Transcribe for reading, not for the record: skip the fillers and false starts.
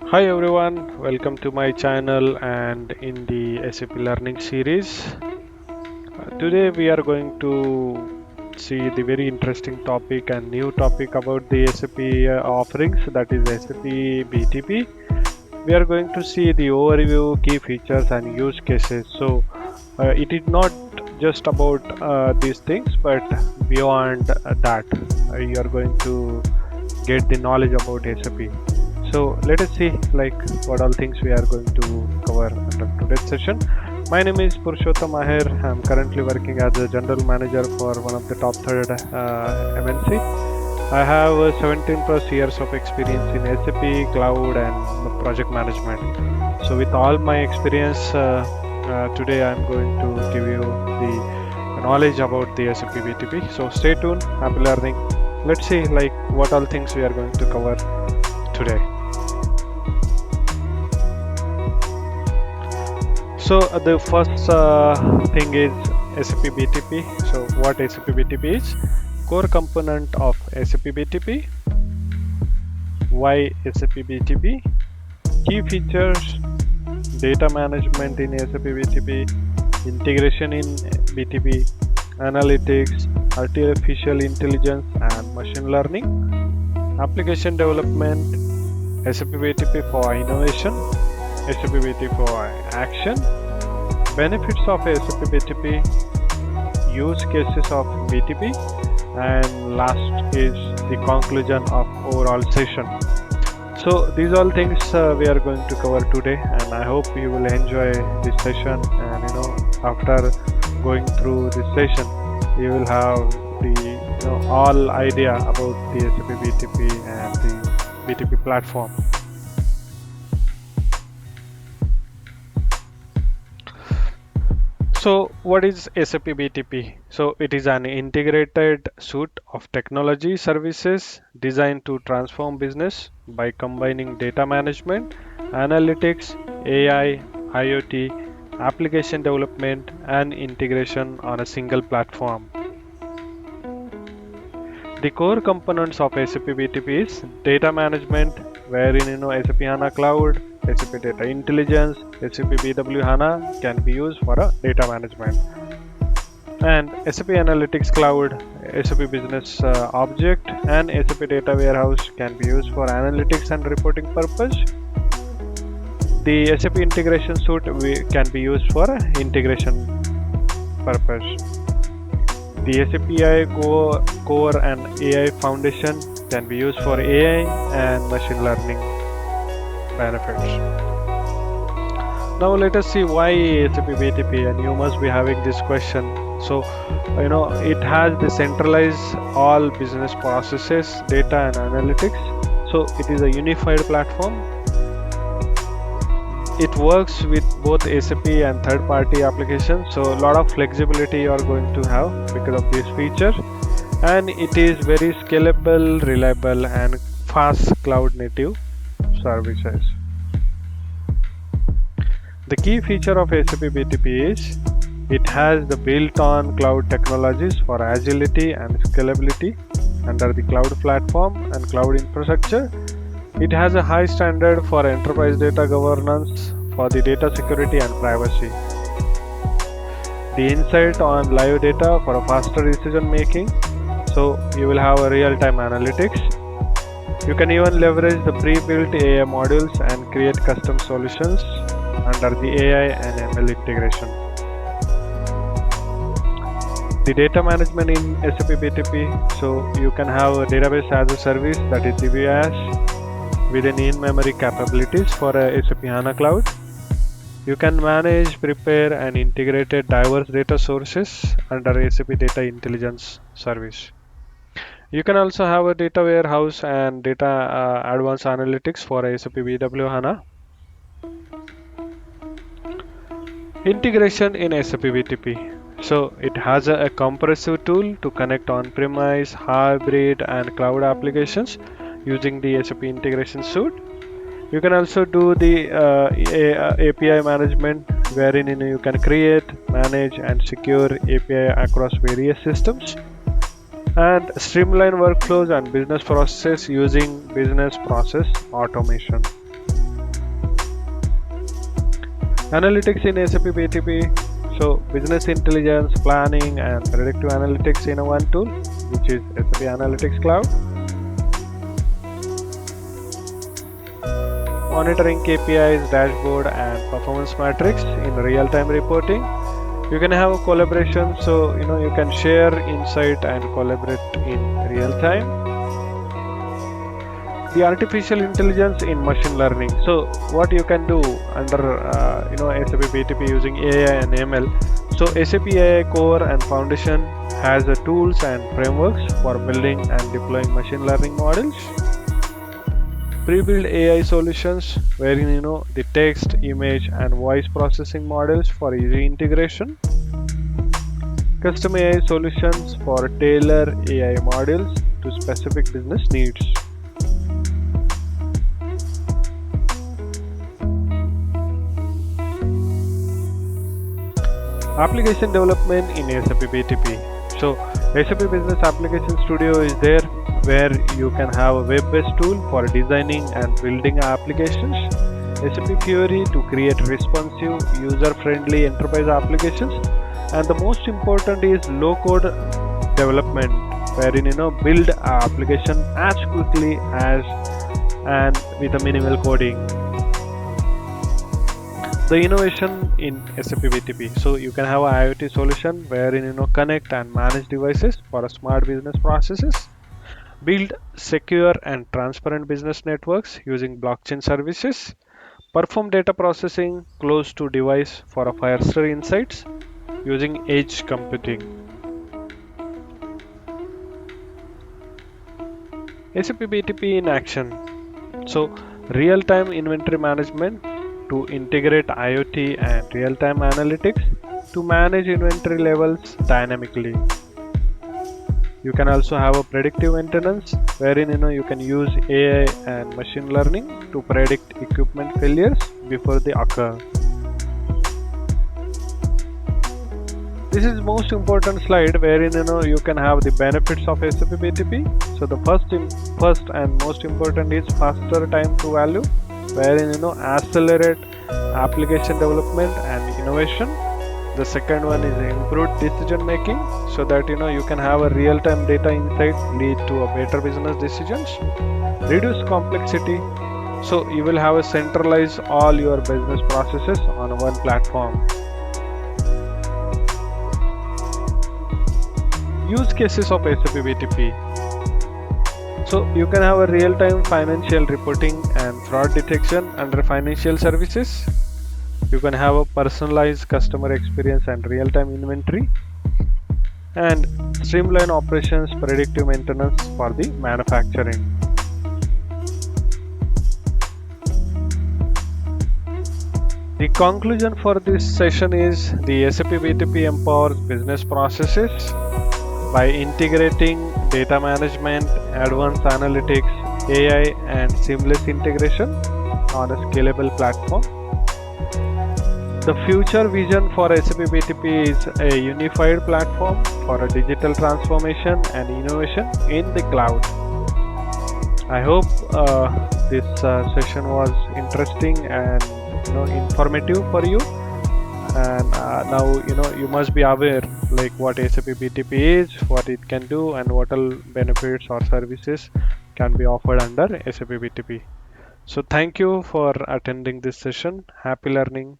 Hi everyone, welcome to my channel and in the SAP Learning series. Today we are going to see the very interesting topic and new topic about the SAP offerings, that is SAP BTP. We are going to see the overview, key features and use cases. So it is not just about these things, but beyond that, you are going to get the knowledge about SAP. So let us see what all things we are going to cover under today's session. My name is Purushottam Maher. I'm currently working as a general manager for one of the top third MNC. I have 17 plus years of experience in SAP, cloud and project management. So with all my experience, today I'm going to give you the knowledge about the SAP BTP. So stay tuned, happy learning. Let's see what all things we are going to cover today. So the first thing is SAP BTP. So what SAP BTP is? Core component of SAP BTP. Why SAP BTP? Key features: data management in SAP BTP, integration in BTP, analytics, artificial intelligence and machine learning, application development, SAP BTP for innovation, SAP BTP for action, benefits of SAP BTP, use cases of BTP, and last is the conclusion of overall session. So these all things we are going to cover today, and I hope you will enjoy this session. And after going through this session, you will have the all idea about the SAP BTP and the BTP platform. So what is SAP BTP? So it is an integrated suite of technology services designed to transform business by combining data management, analytics, AI, IoT, application development and integration on a single platform. The core components of SAP BTP is data management, wherein SAP HANA Cloud, SAP Data Intelligence, SAP BW HANA can be used for a data management, and SAP Analytics Cloud, SAP Business Object, and SAP Data Warehouse can be used for analytics and reporting purpose. The SAP Integration Suite can be used for integration purpose. The SAP AI Core and AI Foundation can be used for AI and machine learning benefits. Now let us see why SAP BTP, and you must be having this question. So it has the centralized all business processes, data and analytics. So it is a unified platform. It works with both SAP and third-party applications, so a lot of flexibility you are going to have because of this feature, and it is very scalable, reliable and fast cloud native services. The key feature of SAP BTP is it has the built-on cloud technologies for agility and scalability under the cloud platform and cloud infrastructure. It has a high standard for enterprise data governance, for the data security and privacy. The insight on live data for a faster decision making. So you will have a real-time analytics. You can even leverage the pre-built AI modules and create custom solutions under the AI and ML integration. The data management in SAP BTP. So you can have a database as a service, that is DBAS, with an in-memory capabilities for SAP HANA Cloud. You can manage, prepare and integrate diverse data sources under SAP Data Intelligence service. You can also have a data warehouse and data advanced analytics for SAP BW HANA. Integration in SAP BTP. So it has a comprehensive tool to connect on-premise, hybrid and cloud applications using the SAP Integration Suite. You can also do the API management, wherein you can create, manage and secure API across various systems. and streamline workflows and business processes using business process automation. Analytics in SAP BTP. So business intelligence, planning and predictive analytics in one tool, which is SAP Analytics Cloud. Monitoring KPIs, dashboard and performance metrics in real-time reporting. You can have a collaboration, so you can share insight and collaborate in real time. The artificial intelligence in machine learning. So what you can do under SAP BTP using AI and ML. So SAP AI Core and Foundation has the tools and frameworks for building and deploying machine learning models. Pre-built AI solutions wherein the text, image and voice processing models for easy integration. Custom AI solutions for tailor AI models to specific business needs. Application development in SAP BTP. So SAP Business Application Studio is there where you can have a web-based tool for designing and building applications. SAP Fiori to create responsive, user-friendly enterprise applications. And the most important is low-code development, wherein build an application as quickly as and with a minimal coding. The innovation in SAP BTP. So you can have an IoT solution wherein connect and manage devices for smart business processes. Build secure and transparent business networks using blockchain services. Perform data processing close to device for a faster insights using edge computing. SAP BTP in action. So real-time inventory management to integrate IoT and real-time analytics to manage inventory levels dynamically. You can also have a predictive maintenance wherein you can use AI and machine learning to predict equipment failures before they occur. This is most important slide wherein you can have the benefits of SAP BTP. So the first and most important is faster time to value, wherein accelerate application development and innovation. The second one is improved decision making, so that you can have a real-time data insight lead to a better business decisions. Reduce complexity, so you will have a centralize all your business processes on one platform. Use cases of SAP BTP. So you can have a real-time financial reporting and fraud detection under financial services. You can have a personalized customer experience and real-time inventory, and streamline operations, predictive maintenance for the manufacturing. The conclusion for this session is the SAP BTP empowers business processes by integrating data management, advanced analytics, AI and seamless integration on a scalable platform. The future vision for SAP BTP is a unified platform for a digital transformation and innovation in the cloud. I hope this session was interesting and informative for you. And now you must be aware like what SAP BTP is, what it can do, and what all benefits or services can be offered under SAP BTP. So thank you for attending this session. Happy learning.